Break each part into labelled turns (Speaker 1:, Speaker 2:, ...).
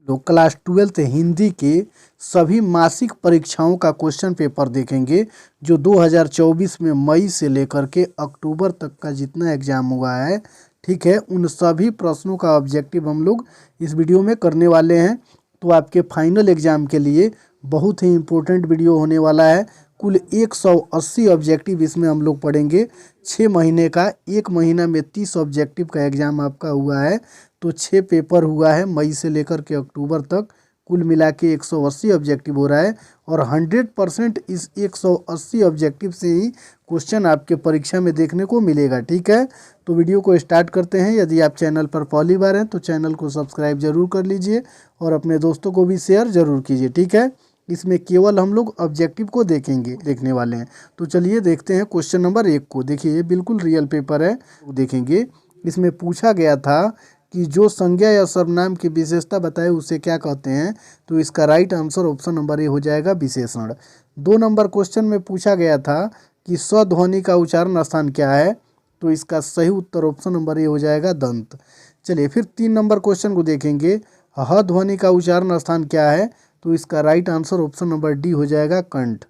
Speaker 1: लोग class 12th Hindi के सभी मासिक परीक्षाओं का क्वेश्चन पेपर देखेंगे जो 2024 में मई से लेकर के अक्टूबर तक का जितना एग्जाम हुआ है, ठीक है, उन सभी प्रश्नों का ऑब्जेक्टिव हम लोग इस वीडियो में करने वाले हैं। तो आपके फाइनल एग्जाम के लिए बहुत ही इम्पोर्टेंट वीडियो होने वाला है। कुल 180 ऑब्जेक्टिव इसमें हम लोग पढ़ेंगे। 6 महीने का, 1 महीना में 30 ऑब्जेक्टिव का एग्ज़ाम आपका हुआ है। तो 6 पेपर हुआ है मई से लेकर के अक्टूबर तक, कुल मिला के 180 ऑब्जेक्टिव हो रहा है। और 100% इस 180 ऑब्जेक्टिव से ही क्वेश्चन आपके परीक्षा में देखने को मिलेगा, ठीक है। तो वीडियो को स्टार्ट करते हैं। यदि आप चैनल पर पहली बार हैं तो चैनल को सब्सक्राइब जरूर कर लीजिए और अपने दोस्तों को भी शेयर जरूर कीजिए, ठीक है। इसमें केवल हम लोग ऑब्जेक्टिव को देखने वाले हैं। तो चलिए देखते हैं क्वेश्चन नंबर 1 को। देखिए ये बिल्कुल रियल पेपर है, देखेंगे। इसमें पूछा गया था कि जो संज्ञा या सर्वनाम की विशेषता बताए उसे क्या कहते हैं। तो इसका राइट आंसर ऑप्शन नंबर ए हो जाएगा, विशेषण। 2 नंबर क्वेश्चन में पूछा गया था कि स्वध्वनि का उच्चारण स्थान क्या है। तो इसका सही उत्तर ऑप्शन नंबर ए हो जाएगा, दंत। चलिए फिर 3 नंबर क्वेश्चन को देखेंगे। ह ध्वनि का उच्चारण स्थान क्या है। तो इसका right answer option number D हो जाएगा, कंठ।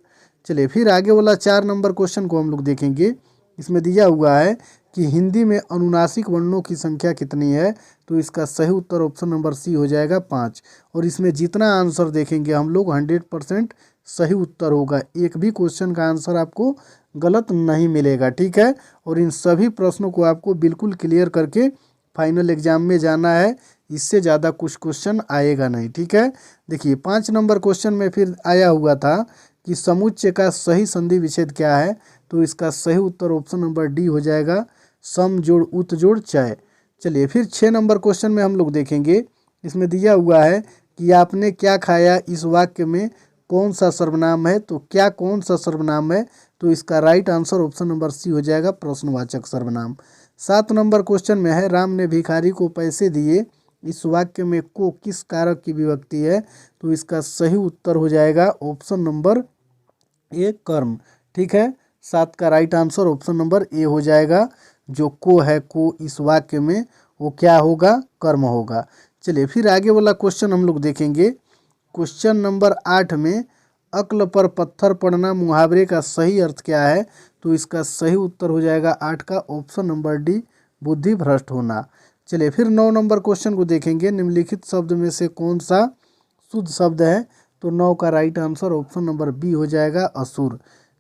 Speaker 1: चलिए फिर आगे वाला 4 नंबर क्वेश्चन को हम लोग देखेंगे। इसमें दिया हुआ है कि हिंदी में अनुनासिक वर्णों की संख्या कितनी है। तो इसका सही उत्तर ऑप्शन नंबर सी हो जाएगा, 5। और इसमें जितना आंसर देखेंगे हम लोग 100% सही उत्तर होगा। एक भी क्वेश्चन का आंसर आपको गलत नहीं मिलेगा, ठीक है। और इन सभी प्रश्नों को आपको बिल्कुल क्लियर करके फाइनल एग्जाम में जाना है। इससे ज़्यादा कुछ क्वेश्चन आएगा नहीं, ठीक है। देखिए 5 नंबर क्वेश्चन में फिर आया हुआ था कि समुच्चय का सही संधि विच्छेद क्या है। तो इसका सही उत्तर ऑप्शन नंबर डी हो जाएगा, सम जोड़ उत जोड़ चय। चलिए फिर 6 नंबर क्वेश्चन में हम लोग देखेंगे। इसमें दिया हुआ है कि आपने क्या खाया, इस वाक्य में कौन सा सर्वनाम है। तो क्या कौन सा सर्वनाम है। तो इसका right answer option number C हो जाएगा, प्रश्नवाचक सर्वनाम। 7 नंबर क्वेश्चन में है राम ने भिखारी को पैसे दिए, इस वाक्य में को किस कारक की विभक्ति है। तो इसका सही उत्तर हो जाएगा ऑप्शन नंबर ए, कर्म, ठीक है। 7 का राइट आंसर ऑप्शन नंबर ए हो जाएगा। जो को है, को इस वाक्य में वो क्या होगा, कर्म होगा। चलिए फिर आगे वाला क्वेश्चन हम लोग देखेंगे। क्वेश्चन नंबर 8 में अक्ल पर पत्थर पड़ना मुहावरे का सही अर्थ क्या है। तो इसका सही उत्तर हो जाएगा 8 का ऑप्शन नंबर डी, बुद्धि भ्रष्ट होना। चलिए फिर 9 नंबर क्वेश्चन को देखेंगे। निम्नलिखित शब्द में से कौन सा शुद्ध शब्द है। तो 9 का right answer option number B हो जाएगा, असुर।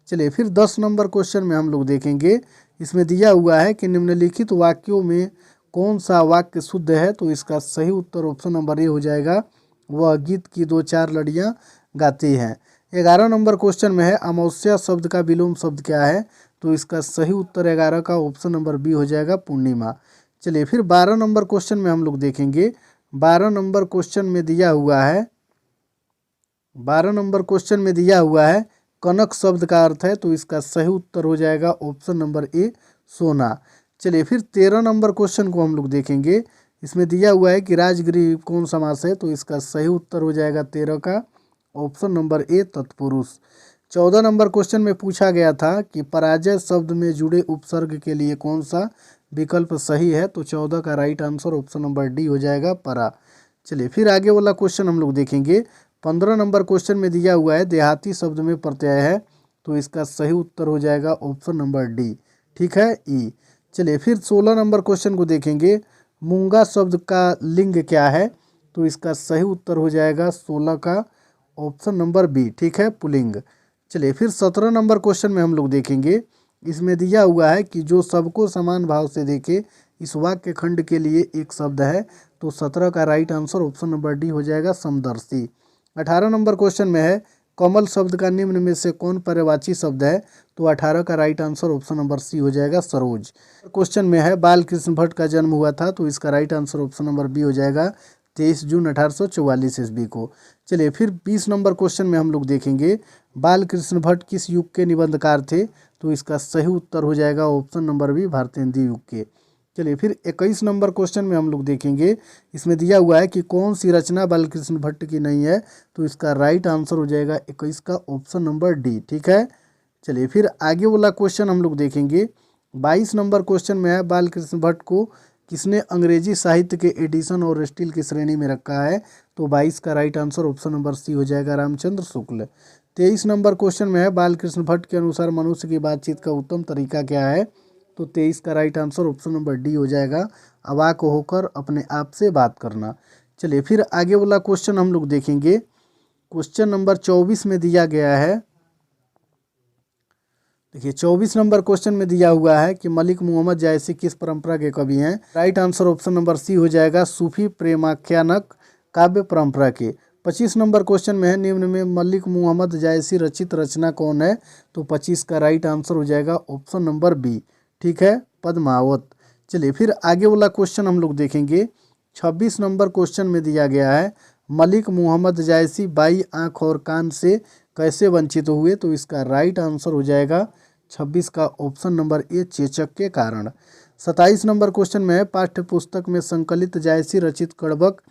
Speaker 1: चलिए फिर 10 नंबर क्वेश्चन में हम लोग देखेंगे। इसमें दिया हुआ है कि निम्नलिखित वाक्यों में कौन सा वाक्य शुद्ध है। तो इसका सही उत्तर ऑप्शन नंबर ए हो जाएगा, वह गीत की 2-4 लड़ियाँ गाती हैं। 11 नंबर क्वेश्चन में है अमावस्या शब्द का विलोम शब्द क्या है। तो इसका सही उत्तर 11 का ऑप्शन नंबर बी हो जाएगा, पूर्णिमा। चलिए फिर 12 नंबर क्वेश्चन में हम लोग देखेंगे। 12 नंबर क्वेश्चन में दिया हुआ है 12 नंबर क्वेश्चन में दिया हुआ है कनक शब्द का अर्थ है। तो इसका सही उत्तर हो जाएगा ऑप्शन नंबर ए, सोना। चलिए फिर 13 नंबर क्वेश्चन को हम लोग देखेंगे। इसमें दिया हुआ है कि राजगृह कौन समास है। तो इसका सही उत्तर हो जाएगा 13 का ऑप्शन नंबर ए, तत्पुरुष। 14 नंबर क्वेश्चन में पूछा गया था कि पराजय शब्द में जुड़े उपसर्ग के लिए कौन सा विकल्प सही है। तो 14 का right answer option number D हो जाएगा, परा। चलिए फिर आगे वाला क्वेश्चन हम लोग देखेंगे। 15 नंबर क्वेश्चन में दिया हुआ है देहाती शब्द में प्रत्यय है। तो इसका सही उत्तर हो जाएगा ऑप्शन नंबर डी, ठीक है, ई। चलिए फिर 16 नंबर क्वेश्चन को देखेंगे। मूंगा शब्द का लिंग क्या है। तो इसका सही उत्तर हो जाएगा 16 का ऑप्शन नंबर बी, ठीक है, पुलिंग। चलिए फिर 17 नंबर क्वेश्चन में हम लोग देखेंगे। इसमें दिया हुआ है कि जो सबको समान भाव से देखे, इस वाक्य खंड के लिए एक शब्द है। तो 17 का right answer option number D हो जाएगा, समदर्शी। 18 नंबर क्वेश्चन में है कमल शब्द का निम्न में से कौन पर्यायवाची शब्द है। तो 18 का right answer option number C हो जाएगा, सरोज। क्वेश्चन में है बाल कृष्ण भट्ट का जन्म हुआ था। तो इसका right answer option number B हो जाएगा, 23 जून 1844 ईस्वी को। चलिए फिर 20 नंबर क्वेश्चन में हम लोग देखेंगे बाल कृष्ण भट्ट किस युग के निबंधकार थे। तो इसका सही उत्तर हो जाएगा ऑप्शन नंबर बी, भारतेंदु युग के। चलिए फिर 21 नंबर क्वेश्चन में हम लोग देखेंगे। इसमें दिया हुआ है कि कौन सी रचना बालकृष्ण भट्ट की नहीं है। तो इसका राइट आंसर हो जाएगा 21 का ऑप्शन नंबर डी, ठीक है। चलिए फिर आगे वाला क्वेश्चन हम लोग देखेंगे। 22 नंबर क्वेश्चन में है बालकृष्ण भट्ट को किसने अंग्रेजी साहित्य के एडिशन और स्टील की श्रेणी में रखा है। तो 22 का right answer option number C हो जाएगा रामचंद्र शुक्ल। 23 नंबर क्वेश्चन में है बालकृष्ण भट्ट के अनुसार मनुष्य की बातचीत का उत्तम तरीका क्या है, तो 23 का right answer option number D हो जाएगा अवाक होकर अपने आप से बात करना। चलिए फिर आगे वाला क्वेश्चन हम लोग देखेंगे। क्वेश्चन नंबर 24 में दिया गया है, देखिए 24 नंबर क्वेश्चन में दिया हुआ है कि मलिक मोहम्मद जायसी किस परंपरा के कवि हैं। Right answer option number C हो जाएगा सूफी प्रेमाख्यानक काव्य परंपरा के। 25 नंबर क्वेश्चन में है निम्न में मलिक मोहम्मद जायसी रचित रचना कौन है, तो 25 का राइट आंसर हो जाएगा ऑप्शन नंबर बी, ठीक है, पद्मावत। चलिए फिर आगे वाला क्वेश्चन हम लोग देखेंगे। 26 नंबर क्वेश्चन में दिया गया है मलिक मोहम्मद जायसी बाई आँख और कान से कैसे वंचित हुए, तो इसका राइट आंसर हो जाएगा 26 का ऑप्शन नंबर ए चेचक के कारण। 27 नंबर क्वेश्चन में है पाठ्य पुस्तक में संकलित जायसी रचित कड़बक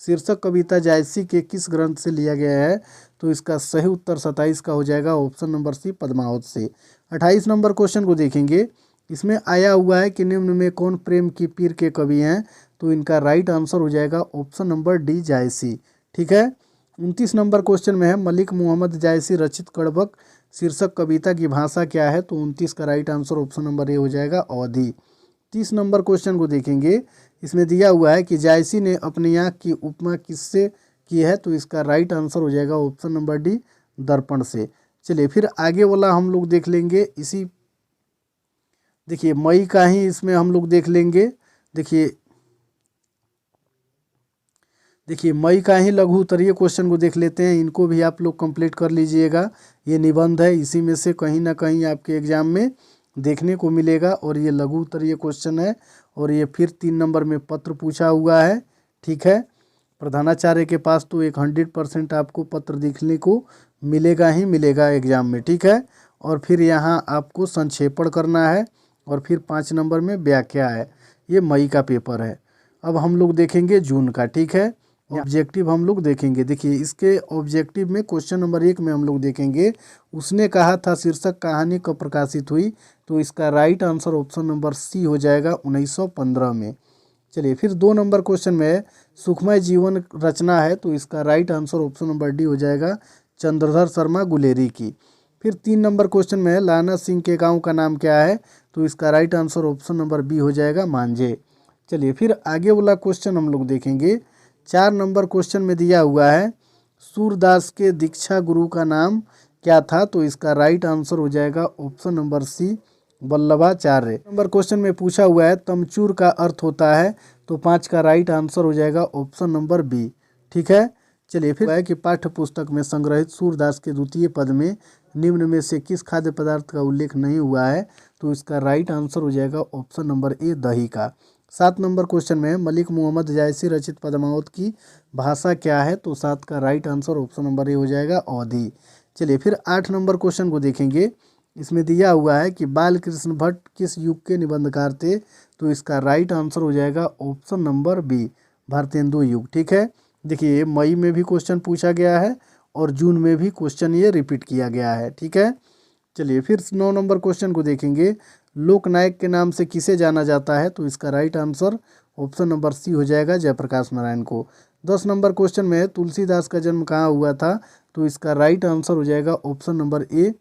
Speaker 1: शीर्षक कविता जायसी के किस ग्रंथ से लिया गया है, तो इसका सही उत्तर 27 का हो जाएगा ऑप्शन नंबर सी पद्मावत से। 28 नंबर क्वेश्चन को देखेंगे। इसमें आया हुआ है कि निम्न में कौन प्रेम की पीर के कवि हैं, तो इनका राइट आंसर हो जाएगा ऑप्शन नंबर डी जायसी, ठीक है। 29 नंबर क्वेश्चन में है मलिक मोहम्मद जायसी रचित कड़बक शीर्षक कविता की भाषा क्या है, तो 29 का राइट आंसर ऑप्शन नंबर ए हो जाएगा अवधी। 30 नंबर क्वेश्चन को देखेंगे। इसमें दिया हुआ है कि जायसी ने अपनी आँख की उपमा किससे की है, तो इसका राइट आंसर हो जाएगा ऑप्शन नंबर डी दर्पण से। चलिए फिर आगे वाला हम लोग देख लेंगे। इसी देखिए मई का ही इसमें हम लोग देख लेंगे। देखिए मई का ही लघु उत्तरीय क्वेश्चन को देख लेते हैं, इनको भी आप लोग कंप्लीट कर लीजिएगा। ये निबंध है, इसी में से कहीं ना कहीं आपके एग्जाम में देखने को मिलेगा और ये लघु उत्तरीय क्वेश्चन है और ये फिर 3 नंबर में पत्र पूछा हुआ है, ठीक है। प्रधानाचार्य के पास तो एक 100% आपको पत्र देखने को मिलेगा ही मिलेगा एग्जाम में, ठीक है। और फिर यहाँ आपको संक्षेपण करना है और फिर 5 नंबर में व्याख्या है। ये मई का पेपर है। अब हम लोग देखेंगे जून का, ठीक है। ऑब्जेक्टिव हम लोग देखेंगे। देखिए इसके ऑब्जेक्टिव में क्वेश्चन नंबर 1 में हम लोग देखेंगे, उसने कहा था शीर्षक कहानी कब प्रकाशित हुई, तो इसका right answer option number C हो जाएगा 1915 में। चलिए फिर 2 नंबर क्वेश्चन में सुखमय जीवन रचना है, तो इसका right answer option number D हो जाएगा चंद्रधर शर्मा गुलेरी की। फिर 3 नंबर क्वेश्चन में लाना सिंह के गाँव का नाम क्या है, तो इसका right answer option number B हो जाएगा मांझे। चलिए फिर आगे वाला क्वेश्चन हम लोग देखेंगे। 4 नंबर क्वेश्चन में दिया हुआ है सूरदास के दीक्षा गुरु का नाम क्या था, तो इसका राइट आंसर हो जाएगा option number C Vallabhacharya. Number question में पूछा हुआ है तमचूर का अर्थ होता है, तो 5 का राइट आंसर हो जाएगा ऑप्शन नंबर बी, ठीक है। चलिए फिर है कि पाठ्य पुस्तक में संग्रहित सूरदास के द्वितीय पद में निम्न में से किस खाद्य पदार्थ का उल्लेख नहीं हुआ है, तो इसका राइट आंसर हो जाएगा ऑप्शन नंबर ए दही का। 7 नंबर क्वेश्चन में मलिक मोहम्मद जायसी रचित पद्मावत की भाषा क्या है, तो 7 का राइट आंसर ऑप्शन नंबर ए हो जाएगा अवधी। चलिए फिर 8 नंबर क्वेश्चन को देखेंगे। इसमें दिया हुआ है कि बालकृष्ण भट्ट किस युग के निबंधकार थे, तो इसका राइट आंसर हो जाएगा ऑप्शन नंबर बी भारतेंदु युग, ठीक है। देखिए मई में भी क्वेश्चन पूछा गया है और जून में भी क्वेश्चन ये रिपीट किया गया है, ठीक है। चलिए फिर 9 नंबर क्वेश्चन को देखेंगे। लोकनायक के नाम से किसे जाना जाता है, तो इसका right answer option number C हो जाएगा जयप्रकाश नारायण को। 10 नंबर क्वेश्चन में तुलसीदास का जन्म कहाँ हुआ था, तो इसका राइट आंसर हो जाएगा option number A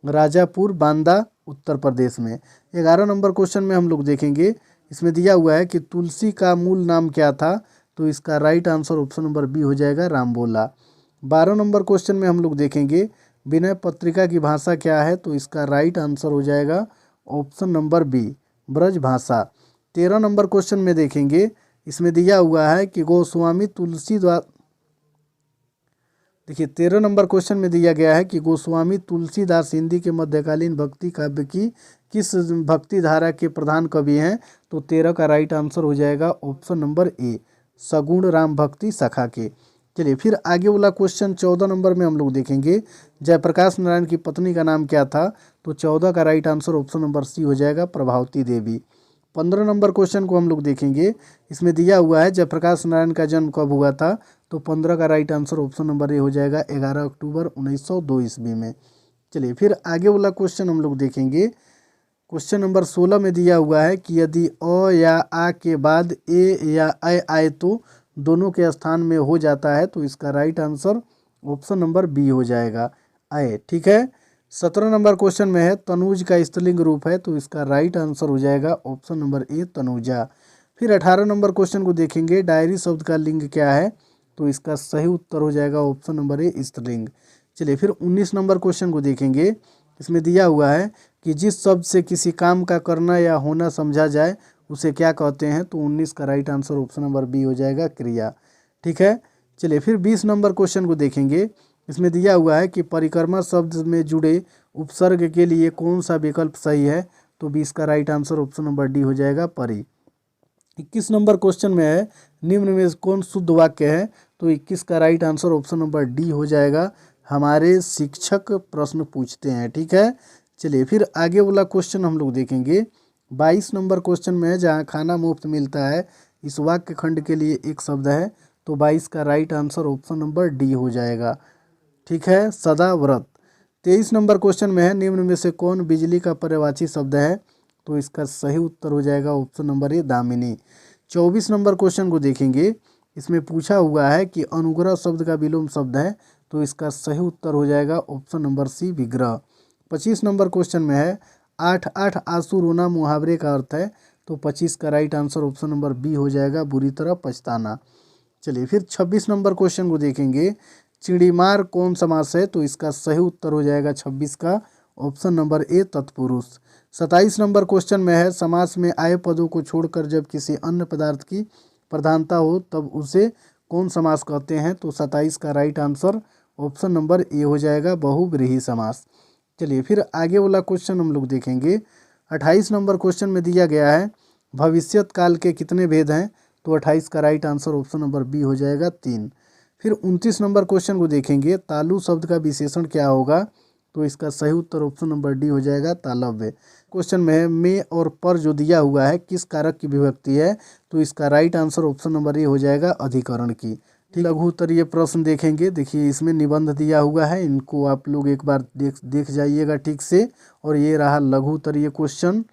Speaker 1: Rajapur Banda Uttar Pradesh में। 11 नंबर क्वेश्चन में हम लोग देखेंगे। इसमें दिया हुआ है कि तुलसी का मूल नाम क्या था, तो इसका right answer option number B हो जाएगा रामबोला। 12 नंबर क्वेश्चन में हम लोग देखेंगे विनय पत्रिका की भाषा क्या है, तो इसका राइट आंसर हो जाएगा ऑप्शन नंबर बी ब्रज भाषा। 13 नंबर क्वेश्चन में देखेंगे। इसमें दिया हुआ है कि गोस्वामी तुलसीदास, देखिए 13 नंबर क्वेश्चन में दिया गया है कि गोस्वामी तुलसीदास हिंदी के मध्यकालीन भक्ति काव्य की किस भक्ति धारा के प्रधान कवि हैं, तो 13 का राइट आंसर हो जाएगा ऑप्शन नंबर ए सगुण राम भक्ति सखा के। चलिए फिर आगे वाला क्वेश्चन 14 नंबर में हम लोग देखेंगे जयप्रकाश नारायण की पत्नी का नाम क्या था, तो 14 का right answer option number C हो जाएगा प्रभावती देवी। 15 नंबर क्वेश्चन को हम लोग देखेंगे। इसमें दिया हुआ है जयप्रकाश नारायण का जन्म कब हुआ था, तो 15 का राइट आंसर ऑप्शन नंबर ए हो जाएगा 11 अक्टूबर 1902 ईस्वी में। चलिए फिर आगे वाला क्वेश्चन हम लोग देखेंगे। क्वेश्चन नंबर 16 में दिया हुआ है कि यदि अ या आ के बाद ए या ऐ आए तो दोनों के स्थान में हो जाता है, तो इसका right answer option number B हो जाएगा, आए। ठीक है। 17 नंबर क्वेश्चन में है तनुज का स्त्रीलिंग रूप है, तो इसका राइट आंसर हो जाएगा ऑप्शन नंबर ए तनुजा। फिर 18 नंबर क्वेश्चन को देखेंगे, डायरी शब्द का लिंग क्या है, तो इसका सही उत्तर हो जाएगा ऑप्शन नंबर ए स्त्रीलिंग। चलिए फिर 19 नंबर क्वेश्चन को देखेंगे। इसमें दिया हुआ है कि जिस शब्द से किसी काम का करना या होना समझा जाए उसे क्या कहते हैं, तो 19 का right answer option number B हो जाएगा क्रिया। ठीक है। चलिए फिर 20 नंबर क्वेश्चन को देखेंगे। इसमें दिया हुआ है कि परिक्रमा शब्द में जुड़े उपसर्ग के लिए कौन सा विकल्प सही है, तो 20 का right answer option number D हो जाएगा परी। 21 नंबर क्वेश्चन में है निम्न में कौन शुद्ध वाक्य है, तो 21 का right answer option number D हो जाएगा, हमारे शिक्षक प्रश्न पूछते हैं। ठीक है। चलिए फिर आगे वाला क्वेश्चन हम लोग देखेंगे। 22 नंबर क्वेश्चन में है जहाँ खाना मुफ्त मिलता है, इस वाक्य खंड के लिए एक शब्द है, तो 22 का right answer option number D हो जाएगा। ठीक है। सदा व्रत। 23 नंबर क्वेश्चन में है निम्न में से कौन बिजली का पर्यायवाची शब्द है, तो इसका सही उत्तर हो जाएगा ऑप्शन नंबर ए दामिनी। 24 नंबर क्वेश्चन को देखेंगे। इसमें पूछा हुआ है कि अनुग्रह शब्द का विलोम शब्द है, तो इसका सही उत्तर हो जाएगा ऑप्शन नंबर सी विग्रह। 25 नंबर क्वेश्चन में है 8 आंसू रोना मुहावरे का अर्थ है, तो 25 का right answer option number B हो जाएगा बुरी तरह पछताना। चलिए फिर 26 नंबर क्वेश्चन को देखेंगे। चिड़ीमार कौन समास है, तो इसका सही उत्तर हो जाएगा 26 का ऑप्शन नंबर ए तत्पुरुष। 27 नंबर क्वेश्चन में है समास में आए पदों को छोड़कर जब किसी अन्य पदार्थ की प्रधानता हो तब उसे कौन समास कहते हैं, तो 27 का राइट आंसर ऑप्शन नंबर ए हो जाएगा बहुव्रीहि समास। चलिए फिर आगे वाला क्वेश्चन हम लोग देखेंगे। 28 नंबर क्वेश्चन में दिया गया है भविष्यत काल के कितने भेद हैं, तो 28 का right answer option number B हो जाएगा 3। फिर 29 नंबर क्वेश्चन को देखेंगे तालु शब्द का विशेषण क्या होगा, तो इसका सही उत्तर ऑप्शन नंबर डी हो जाएगा तालव्य। क्वेश्चन में है में और पर जो दिया हुआ है किस कारक की विभक्ति है, तो इसका राइट आंसर ऑप्शन नंबर ए हो जाएगा अधिकरण की। ठीक। लघु उत्तरीय प्रश्न देखेंगे। देखिए इसमें निबंध दिया हुआ है, इनको आप लोग एक बार देख जाइएगा ठीक से। और ये रहा लघु उत्तरीय क्वेश्चन।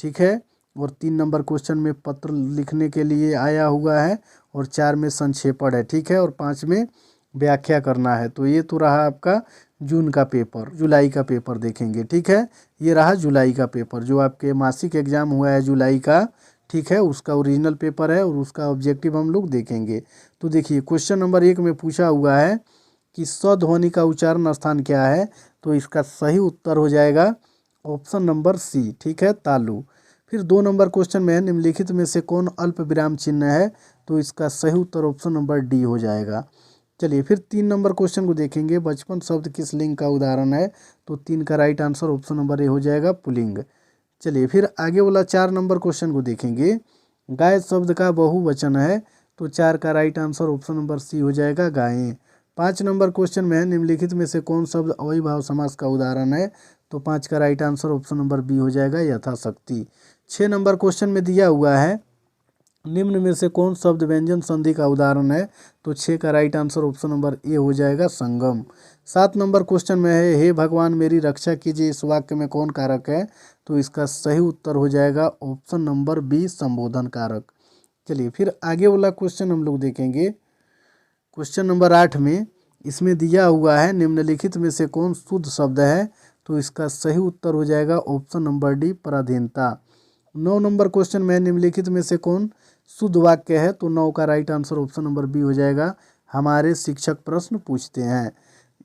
Speaker 1: ठीक है। और 3 नंबर क्वेश्चन में पत्र लिखने के लिए आया हुआ है, और 4 में संक्षेपण है। ठीक है। और 5 में व्याख्या करना है। तो ये तो रहा आपका जून का पेपर। जुलाई का पेपर देखेंगे। ठीक है। ये रहा जुलाई का पेपर जो आपके मासिक एग्जाम हुआ है जुलाई का। ठीक है। उसका ओरिजिनल पेपर है और उसका ऑब्जेक्टिव हम लोग देखेंगे। तो देखिए क्वेश्चन नंबर 1 में पूछा हुआ है कि स्वध्वनि का उच्चारण स्थान क्या है, तो इसका सही उत्तर हो जाएगा ऑप्शन नंबर सी। ठीक है, तालु। फिर 2 नंबर क्वेश्चन में है निम्नलिखित में से कौन अल्प विराम चिन्ह है, तो इसका सही उत्तर ऑप्शन नंबर डी हो जाएगा। चलिए फिर 3 नंबर क्वेश्चन को देखेंगे बचपन शब्द किस लिंग का उदाहरण है, तो 3 का राइट आंसर ऑप्शन नंबर ए हो जाएगा पुल्लिंग। चलिए फिर आगे वाला 4 नंबर क्वेश्चन को देखेंगे गाय शब्द का बहुवचन है, तो 4 का right answer option number C हो जाएगा गायें। 5 नंबर क्वेश्चन में है निम्नलिखित में से कौन शब्द अव्ययभाव समास का उदाहरण है, तो 5 का right answer option number B हो जाएगा यथाशक्ति। 6 नंबर क्वेश्चन में दिया हुआ है निम्न में से कौन शब्द व्यंजन संधि का उदाहरण है, तो 6 का राइट आंसर ऑप्शन नंबर ए हो जाएगा संगम। 7 नंबर क्वेश्चन में है हे भगवान मेरी रक्षा कीजिए, इस वाक्य में कौन कारक है, तो इसका सही उत्तर हो जाएगा ऑप्शन नंबर बी संबोधन कारक। चलिए फिर आगे वाला क्वेश्चन हम लोग देखेंगे क्वेश्चन नंबर 8 में। इसमें दिया हुआ है निम्नलिखित में से कौन शुद्ध शब्द है, तो इसका सही उत्तर हो जाएगा ऑप्शन नंबर डी पराधीनता। 9 नंबर क्वेश्चन में निम्नलिखित में से कौन शुद्ध वाक्य है, तो 9 का right answer option number B हो जाएगा हमारे शिक्षक प्रश्न पूछते हैं।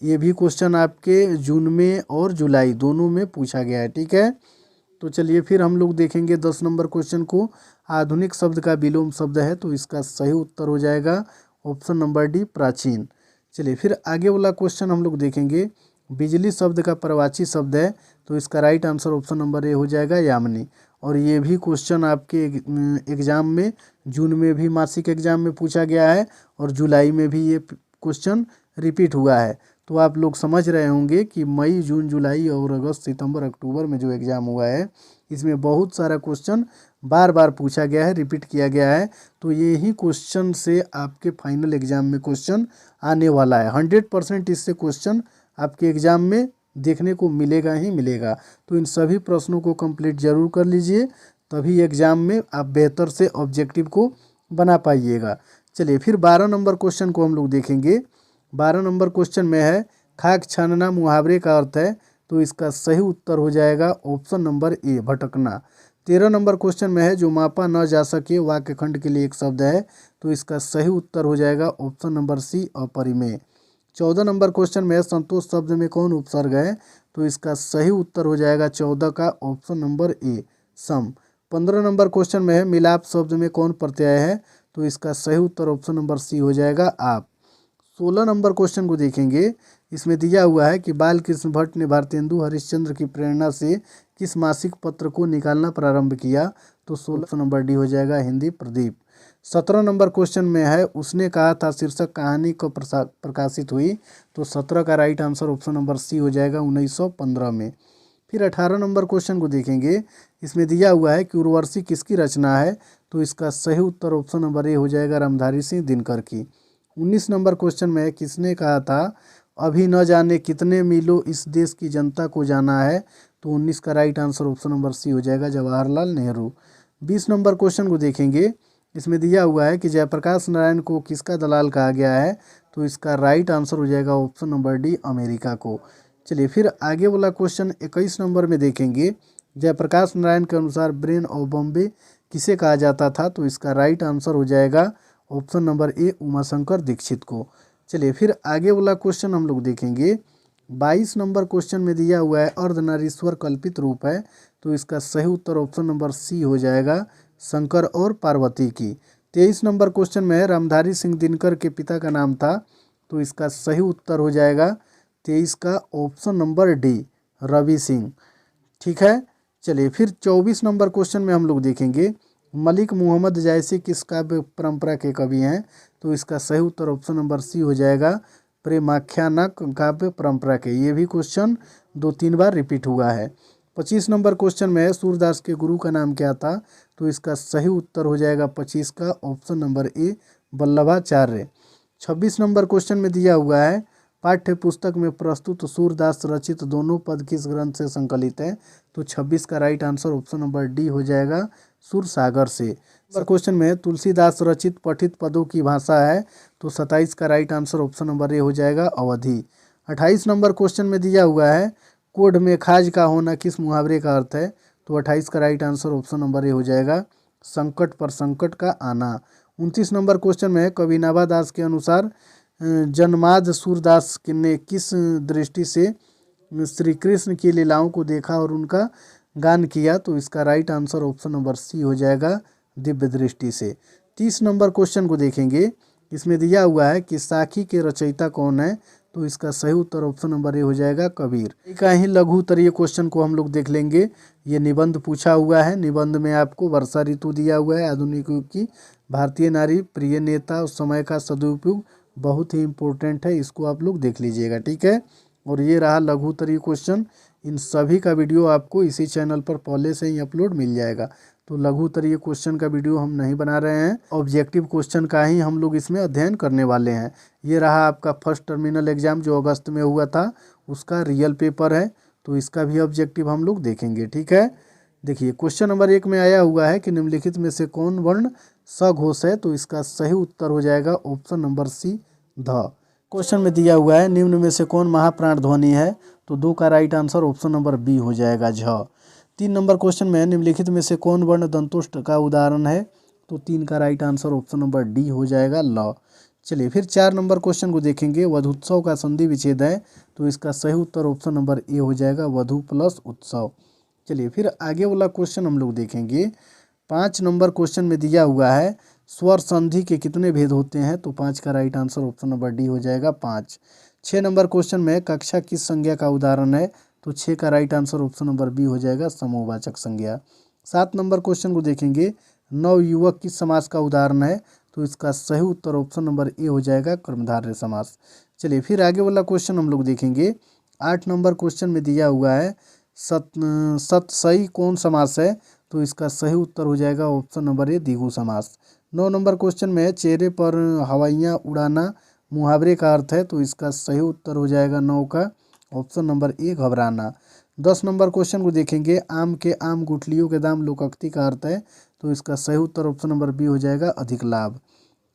Speaker 1: ये भी क्वेश्चन आपके जून में और जुलाई दोनों में पूछा गया है। ठीक है। तो चलिए फिर हम लोग देखेंगे 10 नंबर क्वेश्चन को। आधुनिक शब्द का विलोम शब्द है, तो इसका सही उत्तर हो जाएगा ऑप्शन नंबर डी प्राचीन। चलिए फिर आगे वाला क्वेश्चन हम लोग देखेंगे बिजली शब्द का प्रवाची शब्द है, तो इसका राइट आंसर ऑप्शन नंबर ए हो जाएगा यामिनी। और ये भी क्वेश्चन आपके एग्ज़ाम में जून में भी मासिक एग्जाम में पूछा गया है और जुलाई में भी ये क्वेश्चन रिपीट हुआ है। तो आप लोग समझ रहे होंगे कि मई जून जुलाई और अगस्त सितंबर अक्टूबर में जो एग्ज़ाम हुआ है इसमें बहुत सारा क्वेश्चन बार बार पूछा गया है, रिपीट किया गया है। तो ये ही क्वेश्चन से आपके फाइनल एग्ज़ाम में क्वेश्चन आने वाला है। 100% इससे क्वेश्चन आपके एग्ज़ाम में देखने को मिलेगा ही मिलेगा। तो इन सभी प्रश्नों को कंप्लीट जरूर कर लीजिए, तभी एग्ज़ाम में आप बेहतर से ऑब्जेक्टिव को बना पाइएगा। चलिए फिर 12 नंबर क्वेश्चन को हम लोग देखेंगे। 12 नंबर क्वेश्चन में है खाक छानना मुहावरे का अर्थ है, तो इसका सही उत्तर हो जाएगा ऑप्शन नंबर ए भटकना। 13 नंबर क्वेश्चन में है जो मापा न जा सके वाक्य खंड के लिए एक शब्द है, तो इसका सही उत्तर हो जाएगा ऑप्शन नंबर सी अपरिमेय। 14 नंबर क्वेश्चन में है संतोष शब्द में कौन उपसर्ग है, तो इसका सही उत्तर हो जाएगा 14 का ऑप्शन नंबर ए सम। 15 नंबर क्वेश्चन में है मिलाप शब्द में कौन प्रत्यय है, तो इसका सही उत्तर ऑप्शन नंबर सी हो जाएगा आप। 16 नंबर क्वेश्चन को देखेंगे। इसमें दिया हुआ है कि बाल कृष्ण भट्ट ने भारतेंदु हरिश्चंद्र की प्रेरणा से किस मासिक पत्र को निकालना प्रारंभ किया, तो 16 नंबर डी हो जाएगा हिंदी प्रदीप। 17 नंबर क्वेश्चन में है उसने कहा था शीर्षक कहानी को प्रकाशित हुई, तो 17 का right answer option number C हो जाएगा 1915 में। फिर 18 नंबर क्वेश्चन को देखेंगे। इसमें दिया हुआ है कि उर्वशी किसकी रचना है, तो इसका सही उत्तर ऑप्शन नंबर ए हो जाएगा रामधारी सिंह दिनकर की। 19 नंबर क्वेश्चन में है किसने कहा था अभी न जाने कितने मीलों इस देश की जनता को जाना है, तो 19 का right answer option number C हो जाएगा जवाहरलाल नेहरू। 20 नंबर क्वेश्चन को देखेंगे। इसमें दिया हुआ है कि जयप्रकाश नारायण को किसका दलाल कहा गया है, तो इसका राइट आंसर हो जाएगा ऑप्शन नंबर डी अमेरिका को। चलिए फिर आगे वाला क्वेश्चन 21 नंबर में देखेंगे। जयप्रकाश नारायण के अनुसार ब्रेन ऑफ बॉम्बे किसे कहा जाता था, तो इसका राइट आंसर हो जाएगा option number A Umashankar Dikshit को। चलिए फिर आगे वाला क्वेश्चन हम लोग देखेंगे। 22 नंबर क्वेश्चन में दिया हुआ है अर्धनारीश्वर कल्पित रूप है, तो इसका सही उत्तर ऑप्शन नंबर सी हो जाएगा शंकर और पार्वती की। 23 नंबर क्वेश्चन में है रामधारी सिंह दिनकर के पिता का नाम था, तो इसका सही उत्तर हो जाएगा 23 का option number D Ravi Singh. ठीक है। चलिए फिर 24 नंबर क्वेश्चन में हम लोग देखेंगे मलिक मोहम्मद जैसी किस काव्य परंपरा के कवि हैं, तो इसका सही उत्तर ऑप्शन नंबर सी हो जाएगा प्रेमाख्यानक काव्य परंपरा के। ये भी क्वेश्चन 2-3 बार रिपीट हुआ है। 25 नंबर क्वेश्चन में है सूरदास के गुरु का नाम क्या था, तो इसका सही उत्तर हो जाएगा 25 का ऑप्शन नंबर ए वल्लभाचार्य। 26 नंबर क्वेश्चन में दिया हुआ है पाठ्य पुस्तक में प्रस्तुत सूरदास रचित दोनों पद किस ग्रंथ से संकलित है, तो 26 का right answer option number D हो जाएगा सुरसागर से। नंबर क्वेश्चन में तुलसीदास रचित पठित पदों की भाषा है, तो 27 का राइट आंसर ऑप्शन नंबर ए हो जाएगा अवधि। 28 नंबर क्वेश्चन में दिया हुआ है कोढ़ में खाज का होना किस मुहावरे का अर्थ है, तो 28 का राइट आंसर ऑप्शन नंबर ए हो जाएगा संकट पर संकट का आना। 29 नंबर क्वेश्चन में कवि नाभा दास के अनुसार जन्माद सूरदास ने किस दृष्टि से श्री कृष्ण की लीलाओं को देखा और उनका गान किया, तो इसका right answer option number C हो जाएगा दिव्य दृष्टि से। 30 नंबर क्वेश्चन को देखेंगे। इसमें दिया हुआ है कि साखी के रचयिता कौन है, तो इसका सही उत्तर ऑप्शन नंबर ए हो जाएगा कबीर। एक ही लघु उत्तरीय क्वेश्चन को हम लोग देख लेंगे। ये निबंध पूछा हुआ है। निबंध में आपको वर्षा ऋतु दिया हुआ है, आधुनिक युग की भारतीय नारी, प्रिय नेता और समय का सदुपयोग बहुत ही इम्पोर्टेंट है, इसको आप लोग देख लीजिएगा। ठीक है। और ये रहा लघु उत्तरीय क्वेश्चन। इन सभी का वीडियो आपको इसी चैनल पर पहले से ही अपलोड मिल जाएगा। तो लघु उत्तरीय क्वेश्चन का वीडियो हम नहीं बना रहे हैं, ऑब्जेक्टिव क्वेश्चन का ही हम लोग इसमें अध्ययन करने वाले हैं। ये रहा आपका फर्स्ट टर्मिनल एग्जाम जो अगस्त में हुआ था, उसका रियल पेपर है, तो इसका भी ऑब्जेक्टिव हम लोग देखेंगे। ठीक है। देखिए क्वेश्चन नंबर 1 में आया हुआ है कि निम्नलिखित में से कौन वर्ण सघोष है, तो इसका सही उत्तर हो जाएगा ऑप्शन नंबर सी ध। क्वेश्चन में दिया हुआ है निम्न में से कौन महाप्राण ध्वनि है, तो 2 का right answer option number B हो जाएगा झ। 3 नंबर क्वेश्चन में निम्नलिखित में से कौन वर्ण दंतुष्ट का उदाहरण है, तो 3 का right answer option number D हो जाएगा ल। चलिए फिर 4 नंबर क्वेश्चन को देखेंगे। वधुत्सव का संधि विच्छेद है, तो इसका सही उत्तर ऑप्शन नंबर ए हो जाएगा वधु प्लस उत्सव। चलिए फिर आगे वाला क्वेश्चन हम लोग देखेंगे। 5 नंबर क्वेश्चन में दिया हुआ है स्वर संधि के कितने भेद होते हैं, तो 5 का right answer option number D हो जाएगा 5। 6 नंबर क्वेश्चन में कक्षा किस संज्ञा का उदाहरण है, तो 6 का right answer option number B हो जाएगा समूहवाचक संज्ञा। 7 नंबर क्वेश्चन को देखेंगे नवयुवक किस समास का उदाहरण है, तो इसका सही उत्तर ऑप्शन नंबर ए हो जाएगा कर्मधारय समास। चलिए फिर आगे वाला क्वेश्चन हम लोग देखेंगे। 8 नंबर क्वेश्चन में दिया हुआ है सतसई कौन समास है, तो इसका सही उत्तर हो जाएगा ऑप्शन नंबर ए द्विगु समास। 9 नंबर क्वेश्चन में चेहरे पर हवाइयाँ उड़ाना मुहावरे का अर्थ है, तो इसका सही उत्तर हो जाएगा 9 का ऑप्शन नंबर ए घबराना। 10 नंबर क्वेश्चन को देखेंगे आम के आम गुठलियों के दाम लोकोक्ति का अर्थ है, तो इसका सही उत्तर ऑप्शन नंबर बी हो जाएगा अधिक लाभ।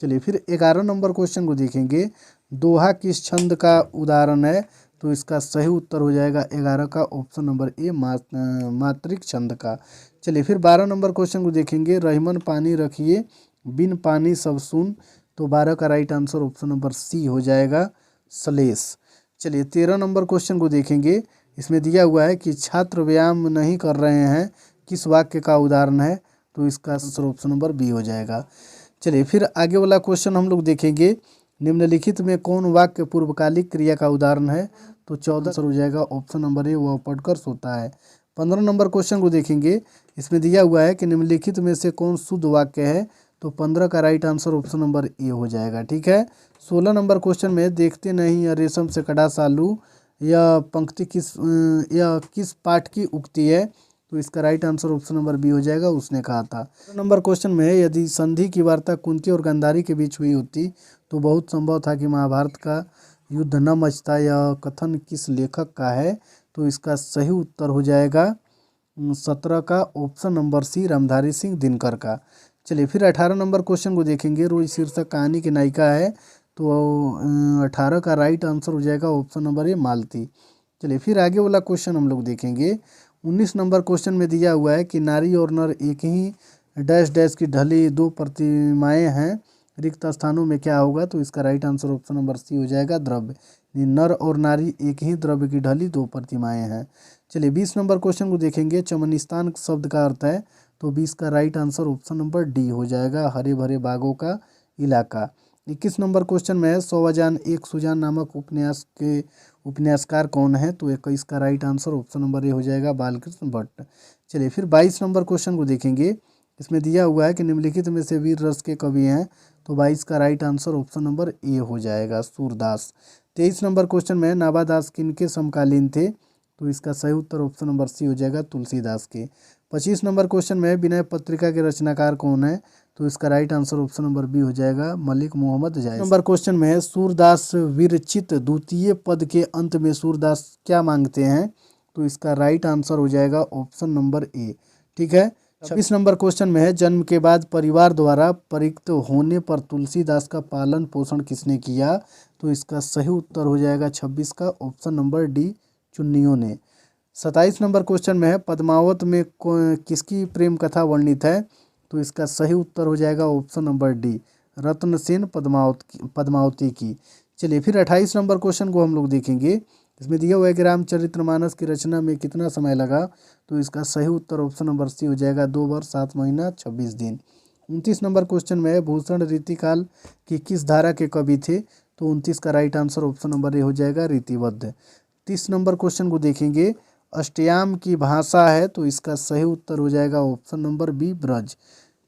Speaker 1: चलिए फिर 11 नंबर क्वेश्चन को देखेंगे, दोहा किस छंद का उदाहरण है? तो इसका सही उत्तर हो जाएगा 11 का ऑप्शन नंबर ए, मात्रिक छंद का। चलिए फिर 12 नंबर क्वेश्चन को देखेंगे, रहीमन पानी रखिए बिन पानी सब सुन। तो 12 का right answer option number C हो जाएगा, सलेस। चलिए 13 नंबर क्वेश्चन को देखेंगे, इसमें दिया हुआ है कि छात्र व्यायाम नहीं कर रहे हैं, किस वाक्य का उदाहरण है? तो इसका आंसर ऑप्शन नंबर बी हो जाएगा। चलिए फिर आगे वाला क्वेश्चन हम लोग देखेंगे, निम्नलिखित में कौन वाक्य पूर्वकालिक क्रिया का उदाहरण है? तो 14 आंसर हो जाएगा ऑप्शन नंबर ए, वह पढ़कर सोता है। 15 नंबर क्वेश्चन को देखेंगे, इसमें दिया हुआ है कि निम्नलिखित में से कौन शुद्ध वाक्य है? तो 15 का राइट आंसर ऑप्शन नंबर ए हो जाएगा, ठीक है। 16 नंबर क्वेश्चन में, देखते नहीं या रेशम से कड़ा सालू, यह पंक्ति किस पाठ की उक्ति है? तो इसका right answer option number B हो जाएगा, उसने कहा था। नंबर क्वेश्चन में है, यदि संधि की वार्ता कुंती और गांधारी के बीच हुई होती तो बहुत संभव था कि महाभारत का युद्ध न मचता। यह कथन किस लेखक का है? तो इसका सही उत्तर हो जाएगा 17 का option number C, Ramdhari Singh Dinkar का। चलिए फिर 18 नंबर क्वेश्चन को देखेंगे, रोज शीर्षक कहानी की नायिका है। तो 18 का राइट आंसर हो जाएगा ऑप्शन नंबर ए, मालती। चलिए फिर आगे वाला क्वेश्चन हम लोग देखेंगे, 19 नंबर क्वेश्चन में दिया हुआ है कि नारी और नर एक ही डैश डैश की ढली दो प्रतिमाएं हैं, रिक्त स्थानों में क्या होगा? तो इसका right answer option number C हो जाएगा, द्रव्य। नर और नारी एक ही द्रव्य की ढली दो प्रतिमाएं हैं। चलिए 20 नंबर क्वेश्चन को देखेंगे, चमनिस्तान शब्द का अर्थ है। तो 20 का right answer option number D हो जाएगा, हरे भरे बागों का इलाका। 21 नंबर क्वेश्चन में है, सौवजान एक सुजान नामक उपन्यास के उपन्यासकार कौन है? तो 21 का राइट आंसर ऑप्शन नंबर ए हो जाएगा, बालकृष्ण भट्ट। चलिए फिर 22 नंबर क्वेश्चन को देखेंगे, इसमें दिया हुआ है कि निम्नलिखित में से वीर रस के कवि हैं। तो 22 का राइट आंसर ऑप्शन नंबर ए हो जाएगा, सूरदास। 23 नंबर क्वेश्चन में, नाभादास किनके समकालीन थे? तो इसका सही उत्तर ऑप्शन नंबर सी हो जाएगा, तुलसीदास के। 25 नंबर क्वेश्चन में, विनय पत्रिका के रचनाकार कौन है? तो इसका right answer option number B हो जाएगा, मलिक मोहम्मद जायद। नंबर क्वेश्चन में है, सूरदास विरचित द्वितीय पद के अंत में सूरदास क्या मांगते हैं? तो इसका राइट आंसर हो जाएगा ऑप्शन नंबर ए, ठीक है। 26 नंबर क्वेश्चन में है, जन्म के बाद परिवार द्वारा परित्यक्त होने पर तुलसीदास का पालन पोषण किसने किया? तो इसका सही उत्तर हो जाएगा 26 का ऑप्शन नंबर डी, चुन्नियों ने। 27 नंबर क्वेश्चन में है, पद्मावत में किसकी प्रेम कथा वर्णित है? तो इसका सही उत्तर हो जाएगा option number D, Ratnasen Padmavati की। चलिए फिर 28 नंबर क्वेश्चन को हम लोग देखेंगे, इसमें दिया हुआ है कि रामचरितमानस की रचना में कितना समय लगा? तो इसका सही उत्तर ऑप्शन नंबर सी हो जाएगा, 2 वर्ष 7 महीना 26 दिन। 29 नंबर क्वेश्चन में है, भूषण रीतिकाल की किस धारा के कवि थे? तो 29 का राइट आंसर ऑप्शन नंबर ए हो जाएगा, रीतिबद्ध। 30 नंबर क्वेश्चन को देखेंगे, अष्टयाम की भाषा है। तो इसका सही उत्तर हो जाएगा ऑप्शन नंबर बी, ब्रज,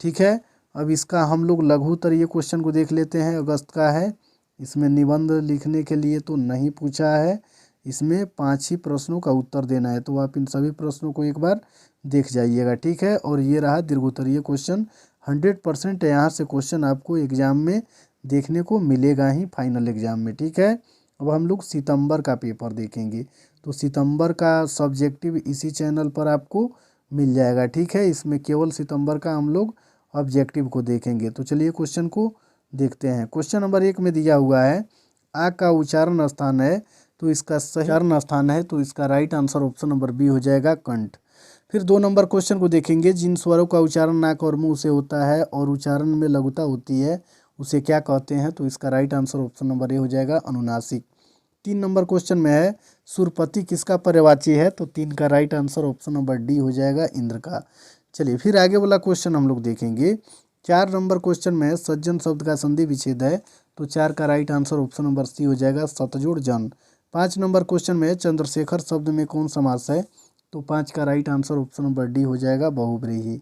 Speaker 1: ठीक है। अब इसका हम लोग लघु उत्तरीय क्वेश्चन को देख लेते हैं, अगस्त का है। इसमें निबंध लिखने के लिए तो नहीं पूछा है, इसमें 5 ही प्रश्नों का उत्तर देना है। तो आप इन सभी प्रश्नों को एक बार देख जाइएगा, ठीक है। और ये रहा दीर्घोत्तरीय क्वेश्चन, 100% यहाँ से क्वेश्चन आपको एग्जाम में देखने को मिलेगा ही, फाइनल एग्जाम में, ठीक है। अब हम लोग सितंबर का पेपर देखेंगे। तो सितंबर का सब्जेक्टिव इसी चैनल पर आपको मिल जाएगा, ठीक है। इसमें केवल सितंबर का हम लोग ऑब्जेक्टिव को देखेंगे। तो चलिए क्वेश्चन को देखते हैं। क्वेश्चन नंबर 1 में दिया हुआ है, आ का उच्चारण स्थान है। तो इसका सही उच्चारण स्थान है, तो इसका right answer option number B हो जाएगा, कंठ। फिर 2 नंबर क्वेश्चन को देखेंगे, जिन स्वरों का उच्चारण नाक और मुंह से होता है और उच्चारण में लघुता होती है, उसे क्या कहते हैं? तो इसका राइट आंसर ऑप्शन नंबर ए हो जाएगा, अनुनासिक। 3 नंबर क्वेश्चन में है, सुरपति किसका पर्यायवाची है? तो 3 का right answer option number D हो जाएगा, इंद्र का। चलिए फिर आगे वाला क्वेश्चन हम लोग देखेंगे। 4 नंबर क्वेश्चन में सज्जन शब्द का संधि विच्छेद है। तो 4 का right answer option number C हो जाएगा, सतजुड़ जन। 5 नंबर क्वेश्चन में चंद्रशेखर शब्द में कौन समास है? तो 5 का right answer option number D हो जाएगा, बहुव्रीहि।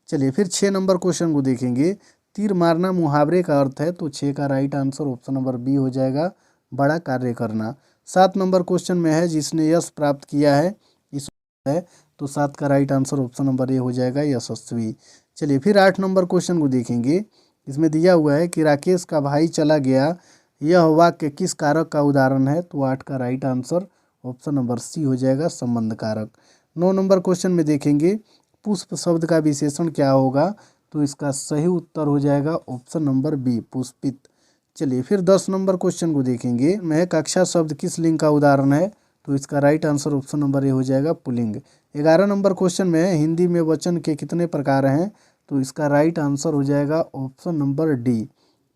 Speaker 1: चलिए फिर 6 नंबर क्वेश्चन को देखेंगे, तीर मारना मुहावरे का अर्थ है। तो 6 का right answer option number B हो जाएगा, बड़ा कार्य करना। 7 नंबर क्वेश्चन में है, जिसने यश प्राप्त किया है, इस है। तो 7 का राइट आंसर ऑप्शन नंबर ए हो जाएगा, यशस्वी। चलिए फिर 8 नंबर क्वेश्चन को देखेंगे। इसमें दिया हुआ है कि राकेश का भाई चला गया, यह वाक्य किस कारक का उदाहरण है? तो 8 का right answer option number C हो जाएगा, संबंध कारक। 9 नंबर क्वेश्चन में देखेंगे, पुष्प शब्द का विशेषण क्या होगा? तो इसका सही उत्तर हो जाएगा ऑप्शन नंबर बी, पुष्पित। चलिए फिर 10 नंबर क्वेश्चन को देखेंगे। में कक्षा शब्द किस लिंग का उदाहरण है? तो इसका राइट आंसर ऑप्शन नंबर ए हो जाएगा, पुल्लिंग। 11 नंबर क्वेश्चन में हिंदी में वचन के कितने प्रकार हैं? तो इसका राइट आंसर हो जाएगा ऑप्शन नंबर डी,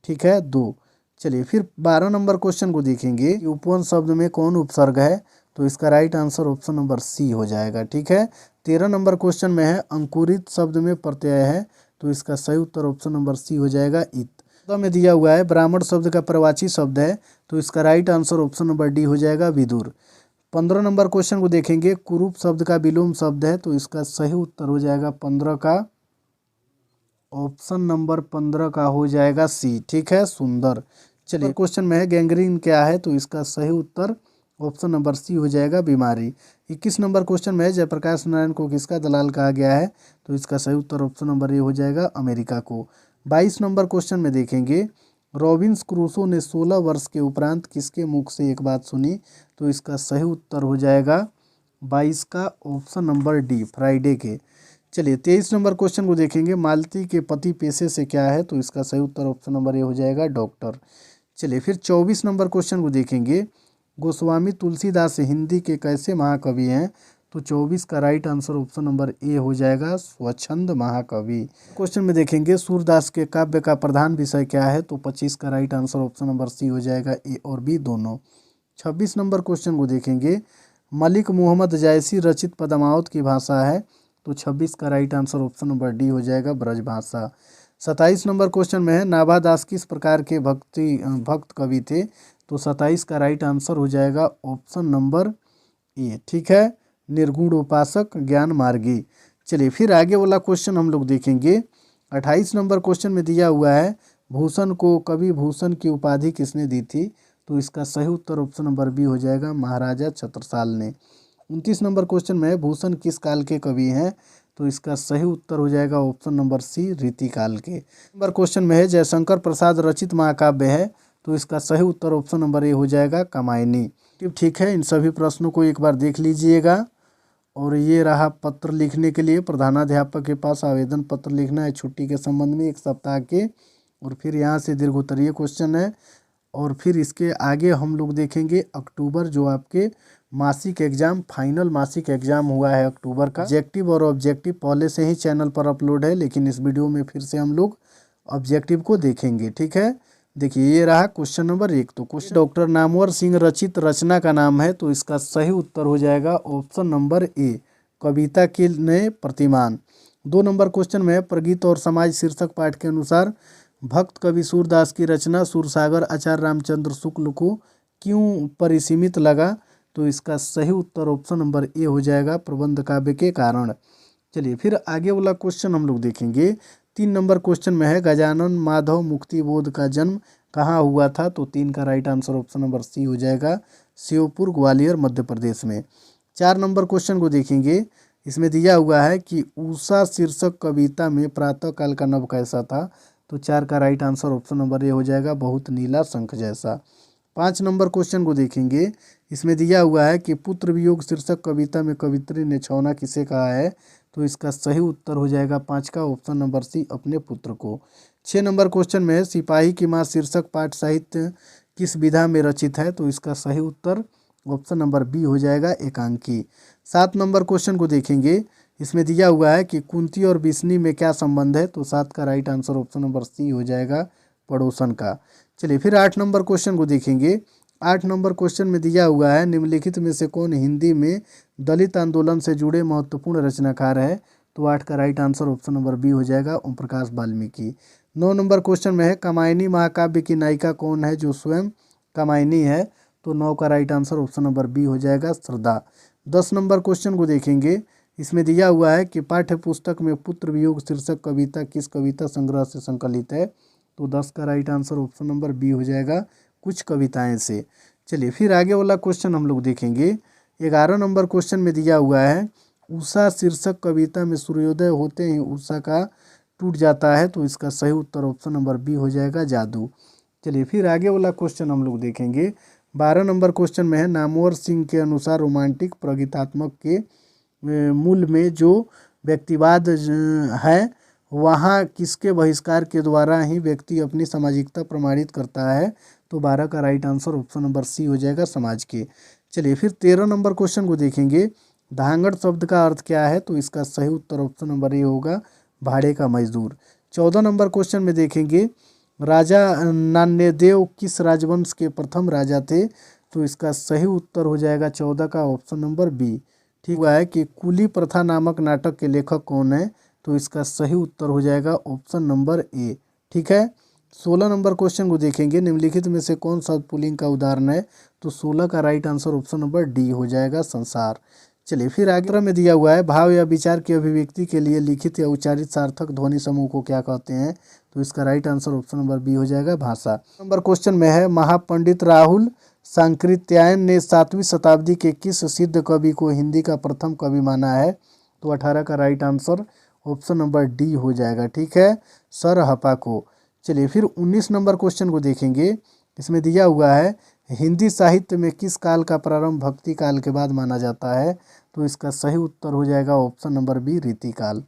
Speaker 1: ठीक है, 2। चलिए फिर 12 नंबर क्वेश्चन को देखेंगे। उपवन शब्द में कौन उपसर्ग है? तो इसका right answer option number C हो जाएगा, ठीक है। 13 नंबर क्वेश्चन में है अंकुरित शब्द में प्रत्यय है, तो इसका सही उत्तर ऑप्शन नंबर सी हो जाएगा, इत। में दिया हुआ है ब्राह्मण शब्द का प्रवाची शब्द है, तो इसका right answer option number D हो जाएगा, विदुर। 15 नंबर क्वेश्चन को देखेंगे। कुरूप शब्द का विलोम शब्द है, तो इसका सही उत्तर हो जाएगा 15 का ऑप्शन नंबर 15 का हो जाएगा सी, ठीक है, सुंदर। चलिए क्वेश्चन में है गैंग्रीन क्या है? तो इसका सही उत्तर ऑप्शन नंबर सी हो जाएगा, बीमारी। 21 नंबर क्वेश्चन में है जयप्रकाश नारायण को किसका दलाल कहा गया है? तो इसका सही उत्तर ऑप्शन नंबर ए हो जाएगा, अमेरिका को। 22 नंबर क्वेश्चन में देखेंगे। रॉबिन्स क्रूसो ने 16 वर्ष के उपरांत किसके मुख से एक बात सुनी? तो इसका सही उत्तर हो जाएगा 22 का ऑप्शन नंबर डी, फ्राइडे के। चलिए 23 नंबर क्वेश्चन को देखेंगे। मालती के पति पेशे से क्या है? तो इसका सही उत्तर ऑप्शन नंबर ए हो जाएगा, डॉक्टर। चलिए फिर 24 नंबर क्वेश्चन को देखेंगे। गोस्वामी तुलसीदास हिंदी के कैसे महाकवि हैं? तो 24 का राइट आंसर ऑप्शन नंबर ए हो जाएगा, स्वच्छंद महाकवि। क्वेश्चन में देखेंगे सूरदास के काव्य का प्रधान विषय क्या है? तो 25 का right answer option number C हो जाएगा, ए और बी दोनों। 26 नंबर क्वेश्चन को देखेंगे। मलिक मोहम्मद जैसी रचित पद्मावत की भाषा है, तो 26 का right answer option number D हो जाएगा, ब्रजभाषा। 27 नंबर क्वेश्चन में है नाभादास किस प्रकार के भक्त कवि थे? तो 27 का राइट आंसर हो जाएगा ऑप्शन नंबर ए, ठीक है, निर्गुण उपासक, ज्ञान मार्गी। चलिए फिर आगे वाला क्वेश्चन हम लोग देखेंगे। 28 नंबर क्वेश्चन में दिया हुआ है भूषण को कवि भूषण की उपाधि किसने दी थी? तो इसका सही उत्तर ऑप्शन नंबर बी हो जाएगा, महाराजा छत्रसाल ने। 29 नंबर क्वेश्चन में भूषण किस काल के कवि हैं? तो इसका सही उत्तर हो जाएगा ऑप्शन नंबर सी, रीतिकाल के। नंबर क्वेश्चन में है जयशंकर प्रसाद रचित महाकाव्य है, तो इसका सही उत्तर ऑप्शन नंबर ए हो जाएगा, कामायनी। ठीक है, इन सभी प्रश्नों को एक बार देख लीजिएगा। और ये रहा पत्र लिखने के लिए। प्रधानाध्यापक के पास आवेदन पत्र लिखना है छुट्टी के संबंध में 1 सप्ताह के। और फिर यहाँ से दीर्घोत्तरीय क्वेश्चन है। और फिर इसके आगे हम लोग देखेंगे अक्टूबर, जो आपके मासिक एग्जाम, फाइनल मासिक एग्जाम हुआ है अक्टूबर का। ऑब्जेक्टिव और ऑब्जेक्टिव पहले से ही चैनल पर अपलोड है, लेकिन इस वीडियो में फिर से हम लोग ऑब्जेक्टिव को देखेंगे, ठीक है। देखिए ये रहा क्वेश्चन नंबर 1। तो क्वेश्चन डॉक्टर नामवर सिंह रचित रचना का नाम है, तो इसका सही उत्तर हो जाएगा ऑप्शन नंबर ए, कविता के नए प्रतिमान। 2 नंबर क्वेश्चन में प्रगीत और समाज शीर्षक पाठ के अनुसार भक्त कवि सूरदास की रचना सूरसागर आचार्य रामचंद्र शुक्ल को क्यों परिसीमित लगा? तो इसका सही उत्तर ऑप्शन नंबर ए हो जाएगा, प्रबंध काव्य के कारण। चलिए फिर आगे वाला क्वेश्चन हम लोग देखेंगे। 3 नंबर क्वेश्चन में है गजानन माधव मुक्तिबोध का जन्म कहाँ हुआ था? तो 3 का right answer option number C हो जाएगा, श्योपुर, ग्वालियर, मध्य प्रदेश में। 4 नंबर क्वेश्चन को देखेंगे। इसमें दिया हुआ है कि उषा शीर्षक कविता में प्रातः काल का नभ कैसा था? तो 4 का राइट आंसर ऑप्शन नंबर ए हो जाएगा, बहुत नीला शंख जैसा। 5 नंबर क्वेश्चन को देखेंगे। इसमें दिया हुआ है कि पुत्र वियोग शीर्षक कविता में कवित्री ने छौना किसे कहा है? तो इसका सही उत्तर हो जाएगा 5 का ऑप्शन नंबर सी, अपने पुत्र को। 6 नंबर क्वेश्चन में सिपाही की माँ शीर्षक पाठ साहित्य किस विधा में रचित है? तो इसका सही उत्तर ऑप्शन नंबर बी हो जाएगा, एकांकी। 7 नंबर क्वेश्चन को देखेंगे। इसमें दिया हुआ है कि कुंती और बिस्नी में क्या संबंध है? तो 7 का right answer option number C हो जाएगा, पड़ोसन का। चलिए फिर 8 नंबर क्वेश्चन को देखेंगे। 8 नंबर क्वेश्चन में दिया हुआ है निम्नलिखित में से कौन हिंदी में दलित आंदोलन से जुड़े महत्वपूर्ण रचनाकार है? तो 8 का right answer option number B हो जाएगा, ओम प्रकाश वाल्मीकि। 9 नंबर क्वेश्चन में है कामायनी महाकाव्य की नायिका कौन है जो स्वयं कामायनी है? तो 9 का right answer option number B हो जाएगा, श्रद्धा। 10 नंबर क्वेश्चन को देखेंगे। इसमें दिया हुआ है कि पाठ्य पुस्तक में पुत्र वियोग शीर्षक कविता किस कविता संग्रह से संकलित है? तो 10 का right answer option number B हो जाएगा, कुछ कविताएं से। चलिए फिर आगे वाला क्वेश्चन हम लोग देखेंगे। 11 नंबर क्वेश्चन में दिया हुआ है उषा शीर्षक कविता में सूर्योदय होते ही उषा का टूट जाता है, तो इसका सही उत्तर ऑप्शन नंबर बी हो जाएगा, जादू। चलिए फिर आगे वाला क्वेश्चन हम लोग देखेंगे। 12 नंबर क्वेश्चन में है नामवर सिंह के अनुसार रोमांटिक प्रगीतात्मक के मूल में जो व्यक्तिवाद है वहाँ किसके बहिष्कार के द्वारा ही व्यक्ति अपनी सामाजिकता प्रमाणित करता है? तो 12 का right answer option number C हो जाएगा, समाज के। चलिए फिर 13 नंबर क्वेश्चन को देखेंगे। धांगड़ शब्द का अर्थ क्या है? तो इसका सही उत्तर ऑप्शन नंबर ए होगा, भाड़े का मजदूर। 14 नंबर क्वेश्चन में देखेंगे, राजा नान्यदेव किस राजवंश के प्रथम राजा थे? तो इसका सही उत्तर हो जाएगा 14 का ऑप्शन नंबर बी। ठीक हुआ है कि कुली प्रथा नामक नाटक के लेखक कौन है? तो इसका सही उत्तर हो जाएगा ऑप्शन नंबर ए। ठीक है। 16 नंबर क्वेश्चन को देखेंगे, निम्नलिखित में से कौन सा पुल्लिंग का उदाहरण है? तो 16 का right answer option number D हो जाएगा, संसार। चलिए फिर आगे में दिया हुआ है, भाव या विचार की अभिव्यक्ति के लिए लिखित या उच्चारित सार्थक ध्वनि समूह को क्या कहते हैं? तो इसका right answer option number B हो जाएगा, भाषा। नंबर क्वेश्चन में है, महापंडित राहुल सांकृत्यायन ने 7वीं शताब्दी के किस सिद्ध कवि को हिंदी का प्रथम कवि माना है? तो 18 का right answer option number D हो जाएगा। ठीक है, सर हपा को। चलिए फिर 19 नंबर क्वेश्चन को देखेंगे। इसमें दिया हुआ है, हिंदी साहित्य में किस काल का प्रारंभ भक्ति काल के बाद माना जाता है? तो इसका सही उत्तर हो जाएगा ऑप्शन नंबर बी, रीतिकाल।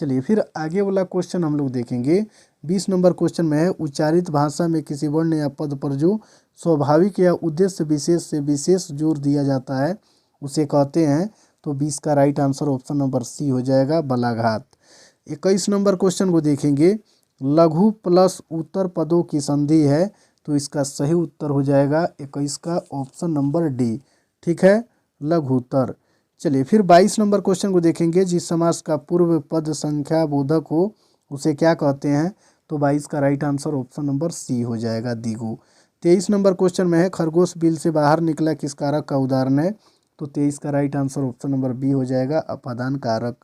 Speaker 1: चलिए फिर आगे वाला क्वेश्चन हम लोग देखेंगे। 20 नंबर क्वेश्चन में है, उच्चारित भाषा में किसी वर्ण या पद पर जो स्वाभाविक या उद्देश्य विशेष से विशेष जोर दिया जाता है उसे कहते हैं? तो 20 का right answer option number C हो जाएगा, बलाघात। 21 नंबर क्वेश्चन को देखेंगे, लघु प्लस उत्तर पदों की संधि है? तो इसका सही उत्तर हो जाएगा 21 का ऑप्शन नंबर डी। ठीक है, लघुत्तर। चलिए फिर 22 नंबर क्वेश्चन को देखेंगे, जिस समास का पूर्व पद संख्या बोधक हो उसे क्या कहते हैं? तो 22 का right answer option number C हो जाएगा, दिगु। 23 नंबर क्वेश्चन में है, खरगोश बिल से बाहर निकला किस कारक का उदाहरण है? तो 23 का right answer option number B हो जाएगा, अपादान कारक।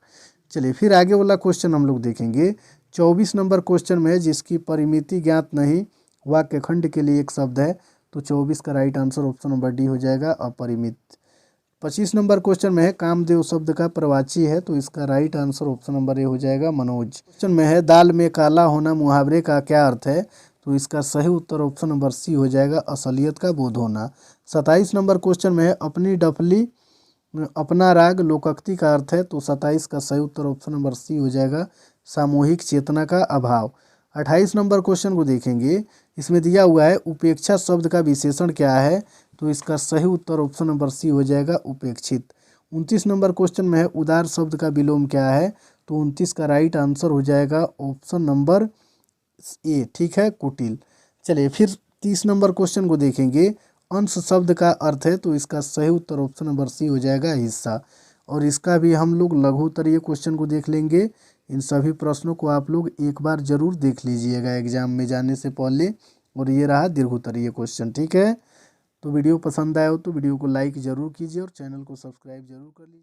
Speaker 1: चलिए फिर आगे वाला क्वेश्चन हम लोग देखेंगे। 24 नंबर क्वेश्चन में है, जिसकी परिमिति ज्ञात नहीं वाक्य खंड के लिए एक शब्द है? तो 24 का right answer option number D हो जाएगा, अपरिमित। 25 नंबर क्वेश्चन में है, कामदेव शब्द का प्रवाची है? तो इसका राइट आंसर ऑप्शन नंबर ए हो जाएगा, मनोज। क्वेश्चन में है, दाल में काला होना मुहावरे का क्या अर्थ है? तो इसका सही उत्तर ऑप्शन नंबर सी हो जाएगा, असलियत का बोध होना। 27 नंबर क्वेश्चन में है, अपनी डफली अपना राग लोकोक्ति का अर्थ है? तो 27 का सही उत्तर ऑप्शन नंबर सी हो जाएगा, सामूहिक चेतना का अभाव। 28 नंबर क्वेश्चन को देखेंगे। इसमें दिया हुआ है, उपेक्षा शब्द का विशेषण क्या है? तो इसका सही उत्तर ऑप्शन नंबर सी हो जाएगा, उपेक्षित। 29 नंबर क्वेश्चन में है, उदार शब्द का विलोम क्या है? तो 29 का राइट आंसर हो जाएगा ऑप्शन नंबर ए। ठीक है, कुटिल। चलिए फिर 30 नंबर क्वेश्चन को देखेंगे। अंश शब्द का अर्थ है? तो इसका सही उत्तर ऑप्शन नंबर सी हो जाएगा, हिस्सा। और इसका भी हम लोग लघु उत्तरीय क्वेश्चन को देख लेंगे। इन सभी प्रश्नों को आप लोग एक बार जरूर देख लीजिएगा एग्जाम में जाने से पहले। और ये रहा दीर्घोत्तरीय क्वेश्चन। ठीक है, तो वीडियो पसंद आया हो तो वीडियो को लाइक ज़रूर कीजिए और चैनल को सब्सक्राइब जरूर कर लीजिए।